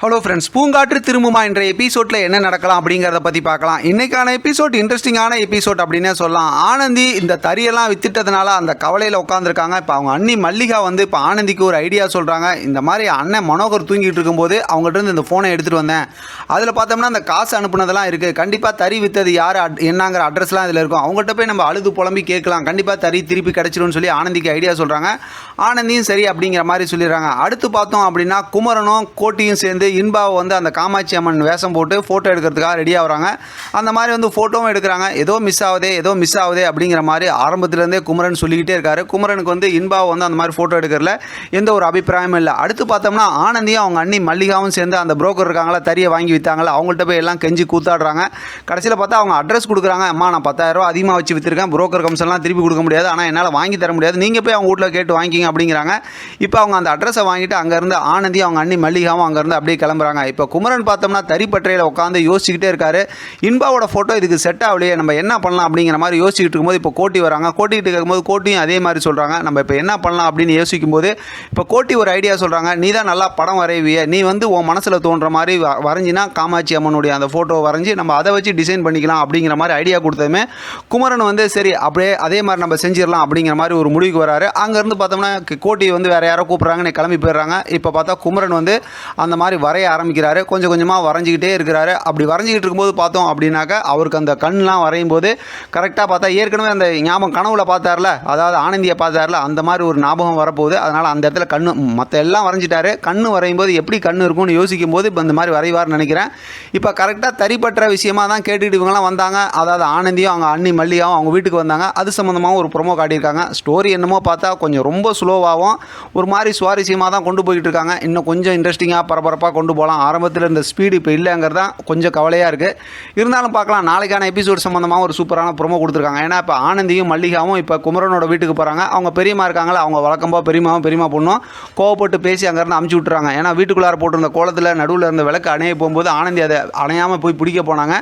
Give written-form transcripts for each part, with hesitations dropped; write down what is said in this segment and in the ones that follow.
Hello friends, பூங்காற்று திரும்புமா என்ற எபிசோடில் என்ன நடக்கலாம் அப்படிங்கிறத பற்றி பார்க்கலாம். இன்றைக்கான எபிசோட் இன்ட்ரெஸ்டிங்கான எபிசோட் அப்படின்னே சொல்லலாம். ஆனந்தி இந்த தறியெல்லாம் வித்துட்டதுனால அந்த கவலையில் உட்காந்துருக்காங்க. இப்போ அவங்க அண்ணி மல்லிகா வந்து இப்போ ஆனந்திக்கு ஒரு ஐடியா சொல்கிறாங்க. இந்த மாதிரி அண்ணன் மனோகர் தூங்கிட்டு இருக்கும்போது அவங்ககிட்ட இருந்து இந்த ஃபோனை எடுத்துகிட்டு வந்தேன். அதில் பார்த்தோம்னா அந்த காசு அனுப்புனதெல்லாம் இருக்குது. கண்டிப்பாக தறி வித்தது யார் என்னங்கிற அட்ரஸ்லாம் இதில் இருக்கும். அவங்ககிட்ட போய் நம்ம அழுது புலம்பி கேட்கலாம். கண்டிப்பாக தறி திருப்பி கிடச்சிடும்னு சொல்லி ஆனந்திக்கு ஐடியா சொல்கிறாங்க. ஆனந்தியும் சரி அப்படிங்கிற மாதிரி சொல்லிடுறாங்க. அடுத்து பார்த்தோம் அப்படின்னா குமரனும் கோட்டியும் சேர்ந்து இன்பாவை வந்து அந்த காமாட்சி அம்மன் வேஷம் போட்டு ஃபோட்டோ எடுக்கிறதுக்காக ரெடி ஆகுறாங்க. அந்த மாதிரி வந்து ஃபோட்டோவும் எடுக்கிறாங்க. ஏதோ மிஸ் ஆகுதே அப்படிங்கிற மாதிரி ஆரம்பத்துலேருந்தே குமரன் சொல்லிக்கிட்டே இருக்காரு. குமரனுக்கு வந்து இன்பாவை வந்து அந்த மாதிரி ஃபோட்டோ எடுக்கிறதுல எந்த ஒரு அபிப்பிராயமும் இல்லை. அடுத்து பார்த்தோம்னா ஆனந்தியும் அவங்க அண்ணி மல்லிகாவும் சேர்ந்து அந்த புரோக்கர் இருக்காங்களா, தறியை வாங்கி விற்றாங்களா, அவங்கள்ட்ட போய் எல்லாம் கெஞ்சி கூத்தாடுறாங்க. கடைசியில் பார்த்தா அவங்க அட்ரஸ் கொடுக்குறாங்க. அம்மா, நான் 10,000 ரூபா அதிகமாக வச்சு விற்றுருக்கேன், புரோக்கர் கமிஷன்லாம் திருப்பி கொடுக்க முடியாது, ஆனால் என்னால் வாங்கி தர முடியாது, நீங்கள் போய் அவங்க வீட்டில் கேட்டு வாங்கிக்கிங்க அப்படிங்கிறாங்க. இப்போ அவங்க அந்த அட்ரஸை வாங்கிட்டு அங்கேருந்து ஆனந்தி அவங்க அண்ணி மல்லிகாவும் அங்கேருந்து அப்படியே கிளம்புறாங்க. இப்போ குமரன் பார்த்தோம்னா தறிப்பற்றையில் உட்காந்து யோசிச்சுக்கிட்டே இருக்காரு. இன்பாவோட ஃபோட்டோ இதுக்கு செட் ஆகலையே, நம்ம என்ன பண்ணலாம் அப்படிங்கிற மாதிரி யோசிச்சுட்டு இருக்கும்போது இப்போ கோட்டி வராங்க. கோட்டிகிட்டு இருக்கும்போது கோட்டியும் அதே மாதிரி சொல்கிறாங்க, நம்ம இப்போ என்ன பண்ணலாம் அப்படின்னு யோசிக்கும்போது இப்போ கோட்டி ஒரு ஐடியா சொல்கிறாங்க. நீ தான் நல்லா படம் வரைவிய, நீ வந்து உன் மனசில் தோன்ற மாதிரி வரைஞ்சினா காமாட்சி அம்மனுடைய அந்த ஃபோட்டோ வரைஞ்சி நம்ம அதை வச்சு டிசைன் பண்ணிக்கலாம் அப்படிங்கிற மாதிரி ஐடியா கொடுத்ததுமே குமரன் வந்து சரி அப்படியே அதே மாதிரி நம்ம செஞ்சிடலாம் அப்படிங்கிற மாதிரி ஒரு முடிவுக்கு வராரு. அங்கேருந்து பார்த்தோம்னா கோட்டி வந்து வேறு யாரோ கூப்பிட்றாங்கன்னு கிளம்பி போயிடுறாங்க. இப்போ பார்த்தா குமரன் வந்து அந்த மாதிரி வரைய ஆரம்பிக்கிறாரு. கொஞ்சம் கொஞ்சமாக வரைஞ்சிக்கிட்டே இருக்கிறாரு. அப்படி வரைஞ்சிக்கிட்டு இருக்கும்போது பார்த்தோம் அப்படின்னாக்கா அவருக்கு அந்த கண்ணெலாம் வரையும் போது கரெக்டாக பார்த்தா ஏற்கனவே அந்த ஞாபகம் கனவுல பார்த்தார்ல, அதாவது ஆனந்தியை பார்த்தார்ல, அந்த மாதிரி ஒரு ஞாபகம் வரப்போகுது. அதனால் அந்த இடத்துல கண்ணு மற்ற எல்லாம் வரைஞ்சிட்டாரு. கண்ணு வரையும் போது எப்படி கண்ணு இருக்கும்னு யோசிக்கும் போது இப்போ இந்த மாதிரி வரைவார்னு நினைக்கிறேன். இப்போ கரெக்டாக தறிப்பற்ற விஷயமாக தான் கேட்டுக்கிட்டு இவங்களாம் வந்தாங்க. அதாவது ஆனந்தியும் அவங்க அண்ணி மல்லிகாவும் அவங்க வீட்டுக்கு வந்தாங்க. அது சம்மந்தமாகவும் ஒரு ப்ரொமோ காட்டியிருக்காங்க. ஸ்டோரி என்னமோ பார்த்தா கொஞ்சம் ரொம்ப ஸ்லோவாகவும் ஒரு மாதிரி சுவாரஸ்யமாக தான் கொண்டு போய்கிட்டு இருக்காங்க. இன்னும் கொஞ்சம் இன்ட்ரெஸ்டிங்காக பரபரப்பாக கொண்டு போகலாம். ஆரம்பத்தில் இந்த ஸ்பீடு இப்போ இல்லைங்கிறது தான் கொஞ்சம் கவலையாக இருக்குது. இருந்தாலும் பார்க்கலாம். நாளைக்கான எபிசோட் சம்மந்தமாக ஒரு சூப்பரான ப்ரொமோ கொடுத்துருக்காங்க. ஏன்னா இப்போ ஆனந்தியும் மல்லிகாவும் இப்போ குமரனோட வீட்டுக்கு போகிறாங்க. அவங்க பெரியம்மா இருக்காங்களா, அவங்க வழக்கமாக பெரியம்மா பொண்ணும் கோவப்பட்டு பேசி அங்கேருந்து அமுச்சு விட்டுறாங்க. ஏன்னா வீட்டுக்குள்ளார போட்டிருந்த கோலத்தில் நடுவில் இருந்த விளக்கு அணைய போகும்போது ஆனந்தி அதை அணையாமல் போய் பிடிக்க போனாங்க.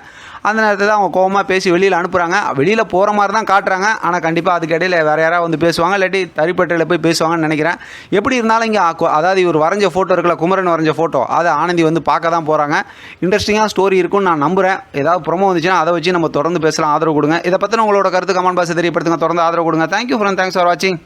அந்த நேரத்தில் தான் அவங்க கோவமாக பேசி வெளியில் அனுப்புகிறாங்க. வெளியில் போகிற மாதிரி தான் காட்டுறாங்க. ஆனால் கண்டிப்பாக அதுக்கு இடையில் வேறு யாராவது வந்து பேசுவாங்க, இல்லாட்டி தறிப்பட்டையில் போய் பேசுவாங்கன்னு நினைக்கிறேன். எப்படி இருந்தாலும் இங்கே அதாவது இவர் வரைஞ்ச ஃபோட்டோ இருக்குல்ல, குமரன் வரைஞ்ச ஃபோட்டோ, அதை ஆனந்தி வந்து பார்க்க தான் போகிறாங்க. இன்ட்ரெஸ்டிங்காக ஸ்டோரி இருக்குன்னு நான் நம்புகிறேன். ஏதாவது ப்ரொமோ வந்துச்சுன்னா அதை வச்சு நம்ம தொடர்ந்து பேசலாம். ஆதரவு கொடுங்க. இதை பற்றின உங்களோட கருத்து கமெண்ட் பாக்ஸில் தெரியப்படுத்துங்க. தொடர்ந்து ஆதரவு கொடுங்க. தேங்க்யூ ஃப்ரெண்ட், தேங்க்ஸ் ஃபார் வாட்சிங்.